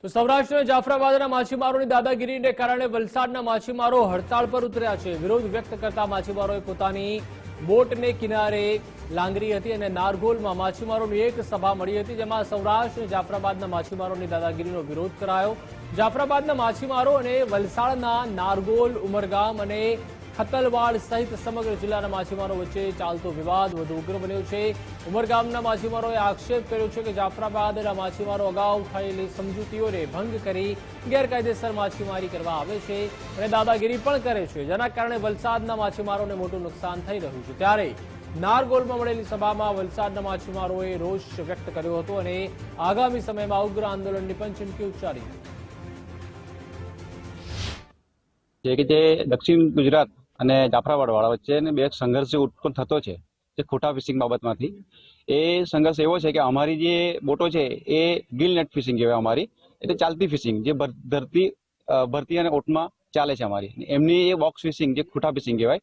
તો સૌરાષ્ટ્ર જાફરાબાદના માછીમારોની દાદાગીરીને કારણે વલસાડના માછીમારો હડતાળ પર ઉતર્યા છે। વિરોધ વ્યક્ત કરતા માછીમારોએ પોતાની બોટને કિનારે લાંગરી હતી અને નારગોલમાં માછીમારોની એક સભા મળી હતી, જેમાં સૌરાષ્ટ્ર જાફરાબાદના માછીમારોની દાદાગીરીનો વિરોધ કરાયો। જાફરાબાદના માછીમારો અને વલસાડના નારગોલ, ઉમરગામ અને ખતલવાડ સહિત સમગ્ર જિલ્લાના માછીમારો વચ્ચે ચાલતો વિવાદ વધુ ઉગ્ર બન્યો છે। ઉમરગામના માછીમારોએ આક્ષેપ કર્યો છે કે જાફરાબાદના માછીમારો અગાઉ થયેલી સમજૂતીઓને ભંગ કરી ગેરકાયદેસર માછીમારી કરવા આવે છે અને દાદાગીરી પણ કરે છે, જેના કારણે વલસાડના માછીમારોને મોટું નુકસાન થઈ રહ્યું છે। ત્યારે નારગોલમાં મળેલી સભામાં વલસાડના માછીમારોએ રોષ વ્યક્ત કર્યો હતો અને આગામી સમયમાં ઉગ્ર આંદોલનની પણ ચીમકી ઉચ્ચારી છે કે જે દક્ષિણ ગુજરાત અને જાફરાબાદ વાળા વચ્ચે બે સંઘર્ષ ઉત્પન્ન થતો છે જે ખોટા ફિશિંગ બાબતમાંથી। એ સંઘર્ષ એવો છે કે અમારી જે બોટો છે એ ગિલ નેટ ફિશિંગ કહેવાય અમારી, એટલે ચાલતી ફિશિંગ જે ભરતી અને ઓટમાં ચાલે છે અમારી। એમની એ બોક્સ ફિશિંગ જે ખોટા ફિશિંગ કહેવાય,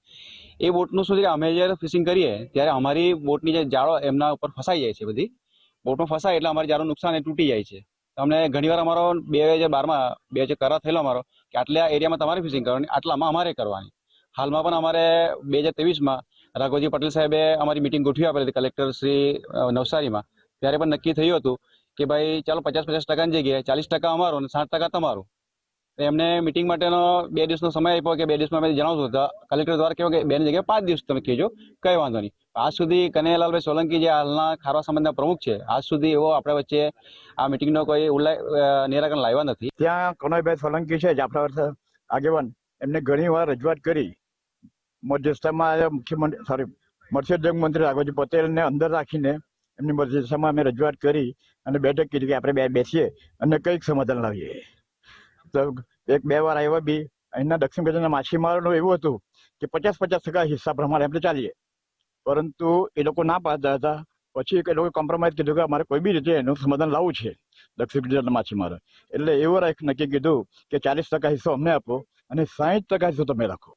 એ બોટનું શું છે, અમે જ્યારે ફિશિંગ કરીએ ત્યારે અમારી બોટની જે જાળો એમના ઉપર ફસાઈ જાય છે, બધી બોટમાં ફસાય એટલે અમારી જાળો નુકસાન એ તૂટી જાય છે। અમને ઘણીવાર અમારો 2012માં કરાર થયેલો અમારો કે આટલા એરિયામાં તમારે ફિશિંગ કરવાની, આટલામાં અમારે કરવાની। હાલમાં પણ અમારે 2023માં રાઘવજી પટેલ સાહેબે અમારી મિટિંગ ગોઠવી આપેલી હતી કલેક્ટર શ્રી નવસારીમાં। ત્યારે પણ નક્કી થયું હતું કે ભાઈ ચાલો 50-50% જગ્યાએ 40% અમારો અને 60% તમારું। એમને મિટિંગ માટેનો 2 દિવસનો સમય આપ્યો કે 2 દિવસમાં અમે જણાવશું, તો કલેક્ટર દ્વારા કહ્યું કે 2ની જગ્યાએ 5 દિવસ તમે કહેજો, કંઈ વાંધો નહીં। આજ સુધી કનૈયાલાલભાઈ સોલંકી જે હાલના ખારવા સમાજના પ્રમુખ છે, આજ સુધી એવો આપણે વચ્ચે આ મિટિંગનો કોઈ નિરાકરણ લાવ્યા નથી। ત્યાં કનૈયાભાઈ સોલંકી છે જાફરાબાદ આગેવાન, એમને ઘણી વાર રજૂઆત કરી। મધ્યસ્થમાં મત્સ્યોદ્યોગ મંત્રી રાઘવજી પટેલને અંદર રાખીને એમની મધ્યસ્થમાં અમે રજૂઆત કરી અને બેઠક કીધી કે આપણે બેસીએ અને કંઈક સમાધાન લાવીએ। તો 1-2 વાર આવ્યા બી અહીંના દક્ષિણ ગુજરાતના માછીમારોનું એવું હતું કે 50-50% હિસ્સા પ્રમાણે આપણે ચાલીએ, પરંતુ એ લોકો ના પાડતા હતા। પછી એ લોકો કોમ્પ્રોમાઇઝ કીધું કે અમારે કોઈ બી રીતે એનું સમાધાન લાવવું છે દક્ષિણ ગુજરાતના માછીમારો, એટલે એવો નક્કી કીધું કે 40% હિસ્સો અમને આપો અને 60% હિસ્સો તમે રાખો।